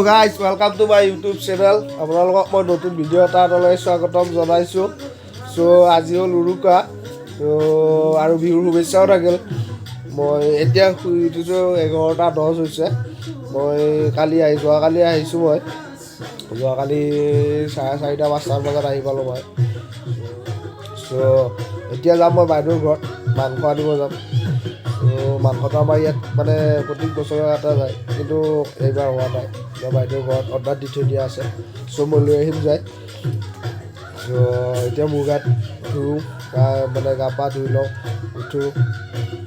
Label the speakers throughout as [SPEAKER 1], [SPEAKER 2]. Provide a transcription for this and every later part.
[SPEAKER 1] Guys welcome to my YouTube channel. আপোনালোকক মই নতুন ভিডিঅ' এটালৈ স্বাগতম জনাইছোঁ। আজি হ'ল উৰুকা আৰু বিহুৰ শুভেচ্ছাও থাকিল। মই এতিয়া শুই উঠিছোঁ 11:10 হৈছে। মই যোৱাকালি আহিছোঁ। যোৱাকালি 4:30-5টামান বজাত আহি পালোঁ মই। এতিয়া যাম মই বাইদেউৰ ঘৰত, মাংস আনিব যাম। মাংসটো আমাৰ ইয়াত মানে প্ৰত্যেক বছৰে এটা যায়, কিন্তু এইবাৰ হোৱা নাই। বাইদেউৰ ঘৰত অৰ্ডাৰ দি থৈ দিয়া আছে, মই লৈ আহিম যায়। এতিয়া মোৰ গাত ধুওঁ, গা পা ধুই লওঁ, উঠোঁ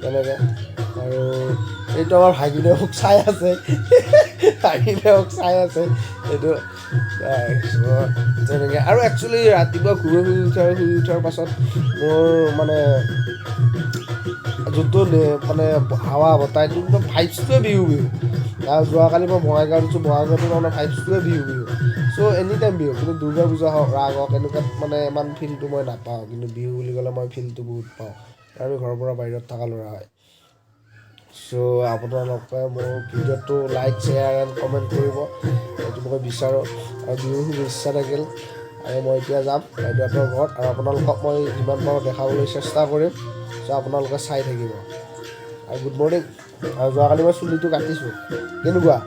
[SPEAKER 1] তেনেকৈ। আৰু এইটো আমাৰ ভাগিনেওক চাই আছে, এইটো তেনেকৈ। আৰু একচুৱেলি ৰাতিপুৱা শুই উঠাৰ পাছত মোৰ মানে যোনটো মানে হাৱা বতাহ, এইটো একদম ভাইবছটোৱে বিহু। আৰু যোৱাকালি মই বঙাইগাঁৱত দিছোঁ, বঙাইগাঁৱতো মানে ভাইবছটোৱে বিহু। এনি টাইম বিহু, কিন্তু দুৰ্গা পূজা হওক, ৰাস হওক, এনেকুৱাত মানে ইমান ফিলটো মই নাপাওঁ। কিন্তু বিহু বুলি ক'লে মই ফিলটো বহুত পাওঁ। আমি ঘৰৰ পৰা বাহিৰত থকা ল'ৰা হয়। আপোনালোকে মোৰ ভিডিঅ'টো লাইক, শ্বেয়াৰ এণ্ড কমেণ্ট কৰিব, এইটো মই বিচাৰোঁ। আৰু বিহুৰ শুভেচ্ছা থাকিল। আৰু মই এতিয়া যাম বাইদেউহঁতৰ ঘৰত, আৰু আপোনালোকক মই যিমান পাৰোঁ দেখাবলৈ চেষ্টা কৰিম। আপোনালোকে চাই থাকিব। আৰু গুড মৰ্ণিং। আৰু যোৱাকালি মই চুলিটো কাটিছোঁ, কেনেকুৱা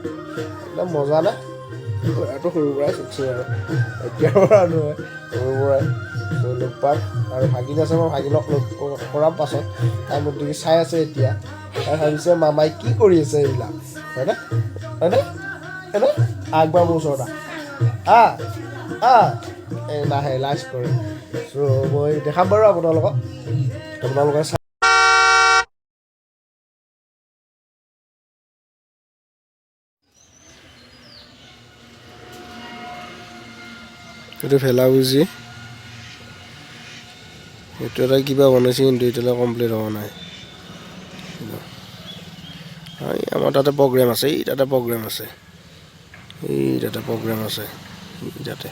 [SPEAKER 1] একদম মজা নে? এইটো সৰুৰ পৰাই চুটছে আৰু এতিয়াৰ পৰা নহয়, সৰুৰ পৰাই লগ পাম। আৰু ভাগিন আছে, মই ভাগিনক লগ কৰাম পাছত। তাই মোক দেখি চাই আছে এতিয়া, তাই ভাবিছে মামাই কি কৰি আছে এইবিলাক, হয়নে? আগবাৰ মোৰ ওচৰত এই নাহে, লাজ কৰে। মই দেখাম বাৰু আপোনালোকে এইটো ভেলাপুজি, এইটো এটা কিবা বনাইছে, কিন্তু এতিয়ালৈ কমপ্লিট হোৱা নাই। আমাৰ তাতে প্ৰগ্ৰেম আছে, এই তাতে প্ৰগ্ৰেম আছে, তাতে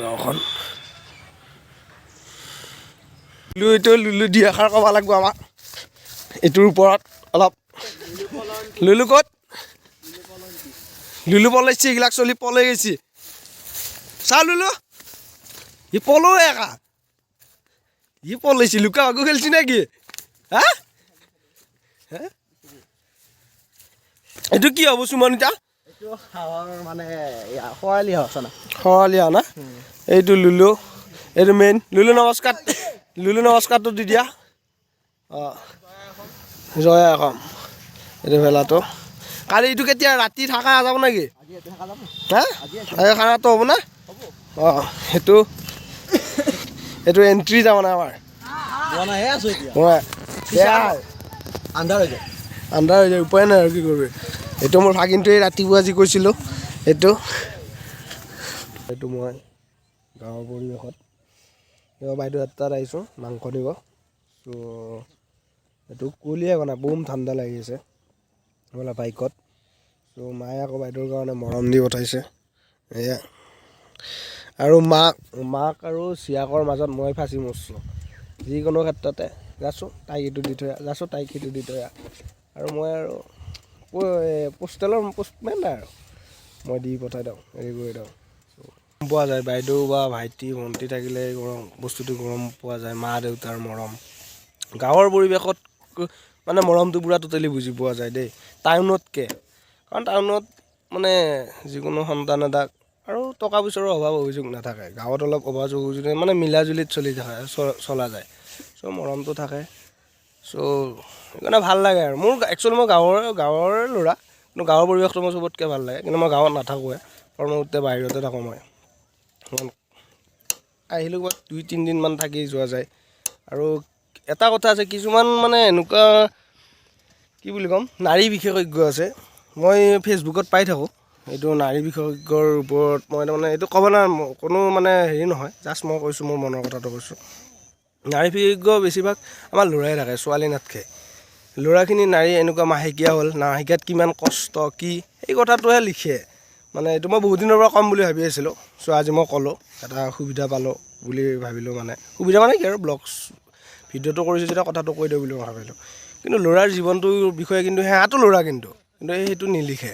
[SPEAKER 1] গাঁওখন লুলু দি এষাৰ ক'ব লাগিব আমাক এইটোৰ ওপৰত অলপ। লুলু ক'ত? লুলু পলাইছে, এইবিলাক চলি পলাই গৈছে। চা লুলু, ই পলো একা, ই পলাইছে। লুকা ভাকু খেলিছি নেকি? এইটো কি হ'ব সুমন? এতিয়া খৰালি হাঁহ না? এইটো লুলু, এইটো মেইন লুলু। নমস্কাৰটো দি দিয়া। জয়া অসম, এইটো ভেলাটো। কালি এইটো কেতিয়া ৰাতি থকা যাব নেকি? খানাটো হ'ব না? এইটো এণ্ট্ৰি তাৰমানে আমাৰ আন্ধাৰ হৈ যায়, উপায় নাই আৰু কি কৰিবি। এইটো মোৰ ভাগিনটোৱে ৰাতিপুৱা যি কৈছিলোঁ, এইটো মই গাঁৱৰ পৰিৱেশত বাইদেউ তাত আহিছোঁ মাংস দিব। এইটো কুলিয়ে বনাই, বম ঠাণ্ডা লাগি আছে বোলে বাইকত। মায়ে আকৌ বাইদেউৰ কাৰণে মৰম দি পঠাইছে, এয়া। আৰু মাক আৰু জীয়েকৰ মাজত মই ফাঁচি মৰছোঁ যিকোনো ক্ষেত্ৰতে। যাচোন তাইক এইটো দি থৈ তাইক সেইটো দি থৈ আৰু মই আৰু পোষ্টমেন আৰু মই দি পঠাই দিওঁ, হেৰি কৰি দিওঁ। পোৱা যায় বাইদেউ বা ভাইটি ভণ্টি থাকিলে বস্তুটো গৰম পোৱা যায়। মা দেউতাৰ মৰম গাঁৱৰ পৰিৱেশত মানে মৰমটো পূৰা টোটেলি বুজি পোৱা যায় দেই, টাউনতকৈ। কাৰণ টাউনত মানে যিকোনো সন্তান এটাক আৰু টকা পইচাৰো অভাৱ অভিযোগ নাথাকে। গাঁৱত অলপ অভাৱ অভিযোগ মানে মিলা জুলিত চলা যায়। মৰমটো থাকে। সেইকাৰণে ভাল লাগে আৰু মোৰ। একচুৱেলি মই গাঁৱৰে ল'ৰা, কিন্তু গাঁৱৰ পৰিৱেশটো মোৰ চবতকৈ ভাল লাগে। কিন্তু মই গাঁৱত নাথাকোঁৱে, কৰ্মসূত্ৰে বাহিৰতে থাকোঁ মই। আহিলোঁ ক'ৰবাত 2-3 দিনমান থাকি যোৱা যায়। আৰু এটা কথা আছে, কিছুমান মানে এনেকুৱা কি বুলি ক'ম, নাৰী বিশেষজ্ঞ আছে, মই ফেচবুকত পাই থাকোঁ। এইটো নাৰী বিশেষজ্ঞৰ ওপৰত মই তাৰমানে এইটো ক'ব কোনো মানে হেৰি নহয়, জাষ্ট মই কৈছোঁ, মোৰ মনৰ কথাটো কৈছোঁ। নাৰী বিশেষজ্ঞ বেছিভাগ আমাৰ ল'ৰাই থাকে, ছোৱালী নাথাকে। ল'ৰাখিনি নাৰী এনেকুৱা মাহেকীয়া হ'ল, মাহেকীয়াত কিমান কষ্ট কি, সেই কথাটোহে লিখে। মানে এইটো মই বহুত দিনৰ পৰা ক'ম বুলি ভাবি আছিলোঁ। আজি মই ক'লোঁ, এটা সুবিধা পালোঁ বুলি ভাবিলোঁ। মানে সুবিধা মানে কি আৰু, ভিডিঅ'টো কৰিছোঁ যেতিয়া কথাটো কৈ দিওঁ বুলি ভাবিলোঁ। কিন্তু ল'ৰাৰ জীৱনটোৰ বিষয়ে কিন্তু সিহঁতো ল'ৰা কিন্তু সেইটো নিলিখে।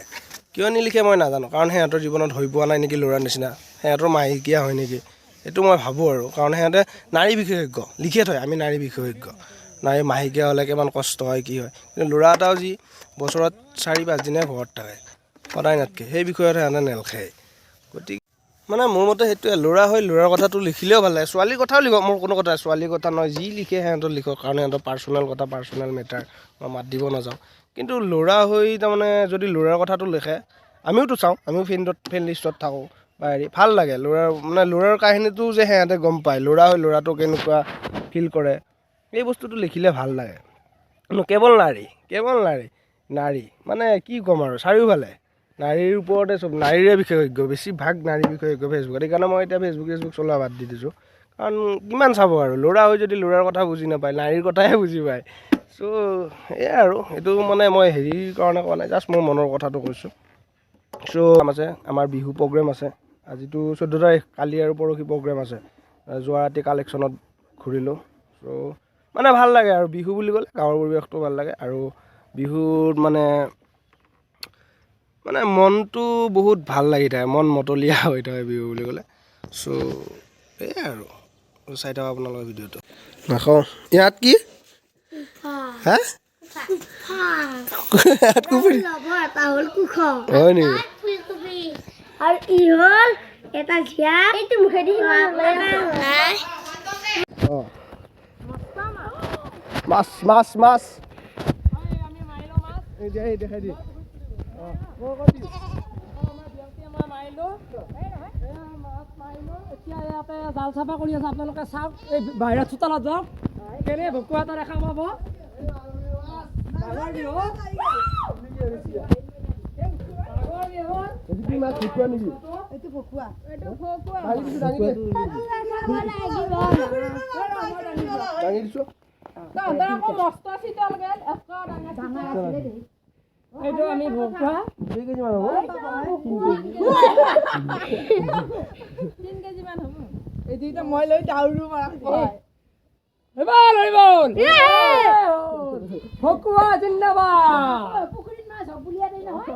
[SPEAKER 1] কিয় নিলিখে মই নাজানো, কাৰণ সিহঁতৰ জীৱনত হৈ পোৱা নাই নেকি ল'ৰাৰ নিচিনা, সিহঁতৰ মাহেকীয়া হয় নেকি, সেইটো মই ভাবোঁ আৰু। কাৰণ সিহঁতে নাৰী বিশেষজ্ঞ লিখি থয়, আমি নাৰী বিশেষজ্ঞ, নাৰী মাহেকীয়া হ'লে কিমান কষ্ট হয় কি হয়। কিন্তু ল'ৰা এটাও যি বছৰত 4-5 দিনে ঘৰত থাকে সদায় নাথাকে, সেই বিষয়ত সিহঁতে নেলখে। গতিকে মানে মোৰ মতে সেইটোৱে, ল'ৰা হৈ ল'ৰাৰ কথাটো লিখিলেও ভাল লাগে, ছোৱালীৰ কথাও লিখক, মোৰ কোনো কথা ছোৱালীৰ কথা নহয়, যি লিখে সিহঁতৰ লিখক, কাৰণ সিহঁতৰ পাৰ্চনেল কথা পাৰ্চনেল মেটাৰ, মই মাত দিব নাযাওঁ। কিন্তু ল'ৰা হৈ তাৰমানে যদি ল'ৰাৰ কথাটো লিখে, আমিওতো চাওঁ, আমিও ফ্ৰেণ্ড লিষ্টত থাকোঁ বা হেৰি, ভাল লাগে ল'ৰাৰ মানে ল'ৰাৰ কাহিনীটো যে সিহঁতে গম পায়, ল'ৰা হৈ ল'ৰাটো কেনেকুৱা ফিল কৰে, এই বস্তুটো লিখিলে ভাল লাগে। কেৱল নাৰী মানে কি ক'ম আৰু, চাৰিওফালে নাৰীৰ ওপৰতে চব, নাৰীৰে বিশেষজ্ঞ, বেছিভাগ নাৰী বিশেষজ্ঞ ফেচবুকত। সেইকাৰণে মই এতিয়া ফেচবুক চলোৱা বাদ দি দিছোঁ, কাৰণ কিমান চাব আৰু, ল'ৰা হৈ যদি ল'ৰাৰ কথা বুজি নাপায়, নাৰীৰ কথাহে বুজি পায়। চ' এয়াই আৰু, এইটো মানে মই হেৰিৰ কাৰণে কোৱা নাই, জাষ্ট মই মনৰ কথাটো কৈছোঁ। চ' আছে আমাৰ বিহু প্ৰগ্ৰেম আছে, আজিতো 14 তাৰিখ, কালি আৰু পৰহি প্ৰগ্ৰেম আছে। যোৱা ৰাতি কালেকশ্যনত ঘূৰিলোঁ। চ' মানে ভাল লাগে আৰু, বিহু বুলি ক'লে গাঁৱৰ পৰিৱেশটো ভাল লাগে। আৰু বিহুত মানে মনটো বহুত ভাল লাগি থাকে, মন মতলীয়া হৈ থাকে বিহু বুলি ক'লে। চ' এয়াই আৰু, চাই থাকক আপোনালোকৰ ভিডিঅ'টো। নাখাওঁ ইয়াত কি হা হয় নেকি? আৰু ই হ'ল এটা ঝিয়া, এইটো মুখেদি মাছ মাছ মাছ দেখাই দি
[SPEAKER 2] এতিয়া ইয়াতে জাল চাফা কৰি আছে, আপোনালোকে চাওক, এই বাহিৰত চোতালত যাওক, কেনে ভকুৱা এটা দেখা পাব। এইটো আমি ভকুৱা
[SPEAKER 1] 3 কেজি মান হ'ব,
[SPEAKER 2] 3 কেজি মান হ'ব। এইটো এতিয়া মই লৈ দাউৰো ভকুৱা জিন্দাবাদ। পুখুৰীত মাছ হওক বুলিয়া দেই নহয়।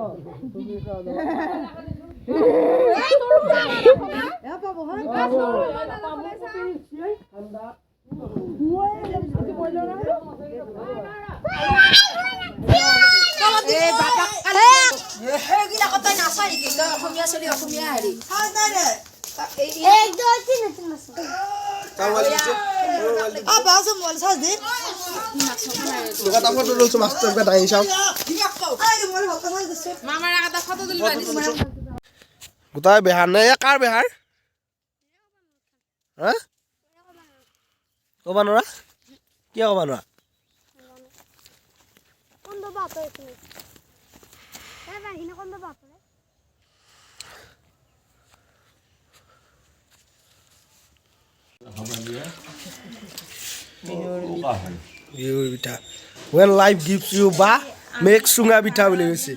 [SPEAKER 1] গোটাই বেহাৰ নে কাৰ বেহাৰ হা ক'বা নোৱাৰা, কিয় ক'বা নোৱাৰা? বিহুৰ পিঠা, when life gives you বা মেক চুঙা পিঠা বুলি কৈছে।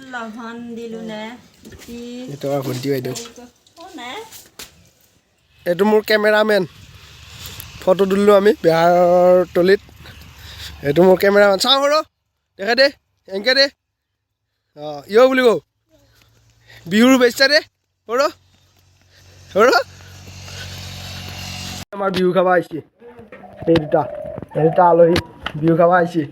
[SPEAKER 1] এইটো আমাৰ ভণ্টি বাইদেউ, এইটো মোৰ কেমেৰামেন, ফটো তুলিলোঁ আমি বেহাৰৰ তলিত। এইটো মোৰ কেমেৰামেন, চাওঁ সৰু দেখা দে এনেকৈ দে, অঁ ইয় বুলি কওঁ, বিহুৰ বেচা দে সৰু সৰু। আমাৰ বিহু খাব আহিছে, এই দুটা আলহী বিহু খাব আহিছে।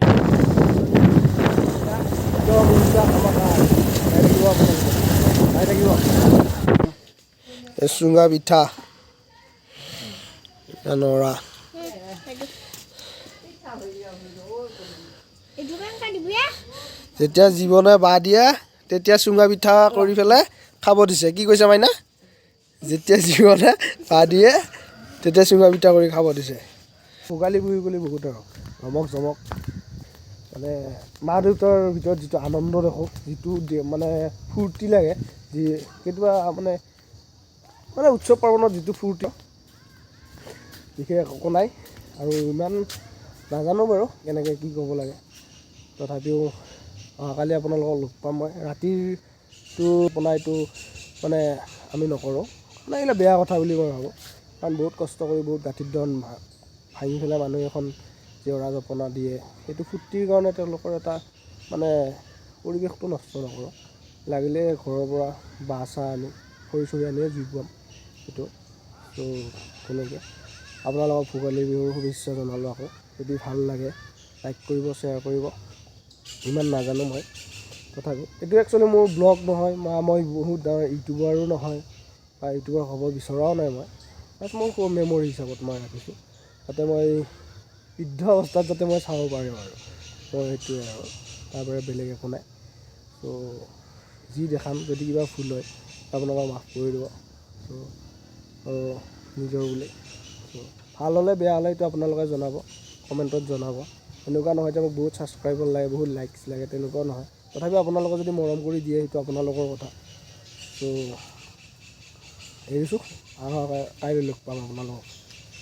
[SPEAKER 1] চুঙা পিঠা নৰা, যেতিয়া জীৱনে বাঁহ দিয়ে তেতিয়া চুঙা পিঠা কৰি পেলাই খাব দিছে। কি কৈছে মাইনা? যেতিয়া জীৱনে বাঁহ দিয়ে তেতিয়া চুঙা পিঠা কৰি খাব দিছে। ভোগালী বিহু বুলি বহুত আৰু ধমক জমক, মানে মা দেউতাৰ ভিতৰত যিটো আনন্দ দেখোঁ, যিটো মানে ফূৰ্তি লাগে, যি কেতিয়াবা মানে উৎসৱ পাৰ্বণত যিটো ফূৰ্তি, বিশেষ একো নাই। আৰু ইমান নাজানো বাৰু কেনেকৈ কি ক'ব লাগে, তথাপিও অহাকালি আপোনালোকক লগ পাম মই। ৰাতিৰটো বনাইটো মানে আমি নকৰোঁ, মানে এইবিলাক বেয়া কথা বুলি মই ভাবোঁ। কাৰণ বহুত কষ্ট কৰি বহুত গাঁঠিত ধন ভাঙি পেলাই মানুহ এখন জেওৰা জপনা দিয়ে, সেইটো ফূৰ্তিৰ কাৰণে তেওঁলোকৰ এটা মানে পৰিৱেশটো নষ্ট নকৰোঁ। লাগিলে ঘৰৰ পৰা বাঁহ চাহ আনি খৰি চৰি আনিয়ে জুই পুৱাম সেইটো। ত' তেনেকৈ আপোনালোকক ভোগালী বিহুৰ শুভেচ্ছা জনালোঁ আকৌ। যদি ভাল লাগে লাইক কৰিব, শ্বেয়াৰ কৰিব। ইমান নাজানো মই, তথাপি এইটো একচুৱেলি মোৰ ব্লগ নহয়, মই বহুত ডাঙৰ ইউটিউবাৰো নহয় বা ইউটিউবাৰ হ'ব বিচৰাও নাই মই। বাছ মোৰ মেমৰি হিচাপত মই ৰাখিছোঁ, যাতে মই বৃদ্ধ অৱস্থাত যাতে মই চাব পাৰিম আৰু। ত' সেইটোৱে আৰু, তাৰপৰা বেলেগ একো নাই। ত' যি দেখাম যদি কিবা ভুল হয় আপোনালোকে মাফ কৰি দিব। ত' নিজৰ বুলি ভাল হ'লে বেয়া হ'লে এইটো আপোনালোকে জনাব, কমেণ্টত জনাব। এনেকুৱা নহয় যে মোক বহুত ছাবস্ক্ৰাইবাৰ লাগে, বহুত লাইকছ লাগে, তেনেকুৱাও নহয়। তথাপিও আপোনালোকে যদি মৰম কৰি দিয়ে সেইটো আপোনালোকৰ কথা। ত' এৰিছোঁ, কাইলৈ লগ পাম আপোনালোকক।